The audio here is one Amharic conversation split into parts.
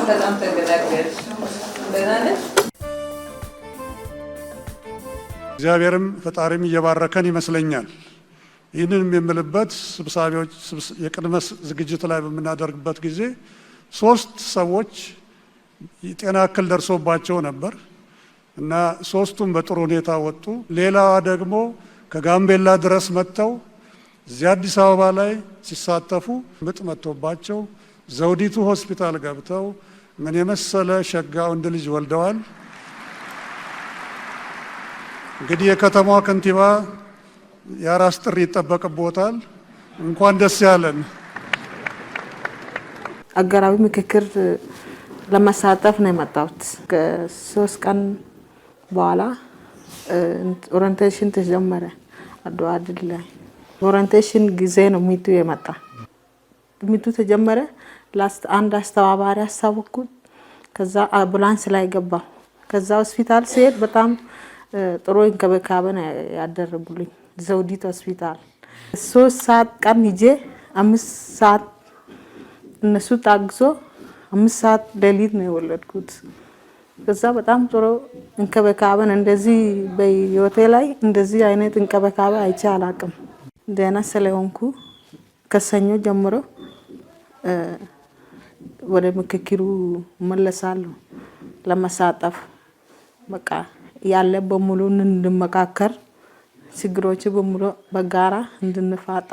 በጣም ተገላገልሽ። ደህና ነሽ? እግዚአብሔርም ፈጣሪም እየባረከን ይመስለኛል። ይህንን የምልበት ስብሰባዎች የቅድመ ዝግጅት ላይ በምናደርግበት ጊዜ 3 ሰዎች የጤና እክል ደርሶባቸው ነበር እና 3ቱም በጥሩ ሁኔታ ወጡ። ሌላዋ ደግሞ ከጋምቤላ ድረስ መጥተው እዚህ አዲስ አበባ ላይ ሲሳተፉ ምጥ መጥቶባቸው ዘውዲቱ ሆስፒታል ገብተው ምን የመሰለ ሸጋ ወንድ ልጅ ወልደዋል። እንግዲህ የከተማዋ ከንቲባ የአራስ ጥሪ ይጠበቅቦታል። እንኳን ደስ ያለን። አገራዊ ምክክር ለማሳተፍ ነው የመጣሁት። ከ3 ቀን በኋላ ኦሪንቴሽን ተጀመረ። አድዋ ድል ላይ ኦሪንቴሽን ጊዜ ነው ሚቱ የመጣ። ሚቱ ተጀመረ። አንድ አስተባባሪ አሳወኩት። ከዛ አምቡላንስ ላይ ገባ። ከዛ ሆስፒታል ሲሄድ በጣም ጥሩ እንክብካቤ ነው ያደረጉልኝ። ዘውዲት ሆስፒታል 3 ሰዓት ቀን ሂጄ 5 ሰዓት እነሱ ታግዞ 5 ሰዓት ሌሊት ነው የወለድኩት። ከዛ በጣም ጥሩ እንክብካቤ እንደዚህ በህይወቴ ላይ እንደዚህ አይነት እንክብካቤ አይቼ አላቅም። ደህና ስለሆንኩ ከሰኞ ጀምሮ ወደ ምክክሩ መለሳለሁ ለመሳተፍ። በቃ ያለ በሙሉ እንድመካከር ችግሮች በሙሉ በጋራ እንድንፋታ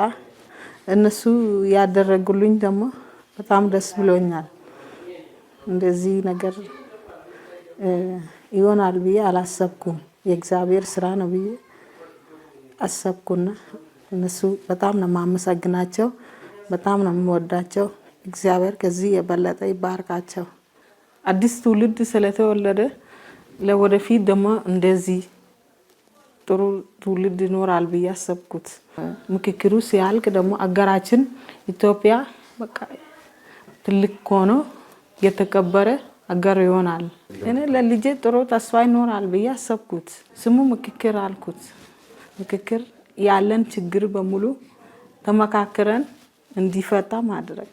እነሱ ያደረጉልኝ ደግሞ በጣም ደስ ብሎኛል። እንደዚህ ነገር ይሆናል ብዬ አላሰብኩም። የእግዚአብሔር ስራ ነው ብዬ አሰብኩና እነሱ በጣም ነው የማመሰግናቸው። በጣም ነው የምወዳቸው። እግዚአብሔር ከዚህ የበለጠ ይባርካቸው። አዲስ ትውልድ ስለተወለደ ለወደፊት ደግሞ እንደዚህ ጥሩ ትውልድ ይኖራል ብዬ አሰብኩት። ምክክሩ ሲያልቅ ደግሞ አገራችን ኢትዮጵያ በቃ ትልቅ ሆኖ የተከበረ አገር ይሆናል። እኔ ለልጄ ጥሩ ተስፋ ይኖራል ብዬ አሰብኩት። ስሙ ምክክር አልኩት። ምክክር ያለን ችግር በሙሉ ተመካክረን እንዲፈታ ማድረግ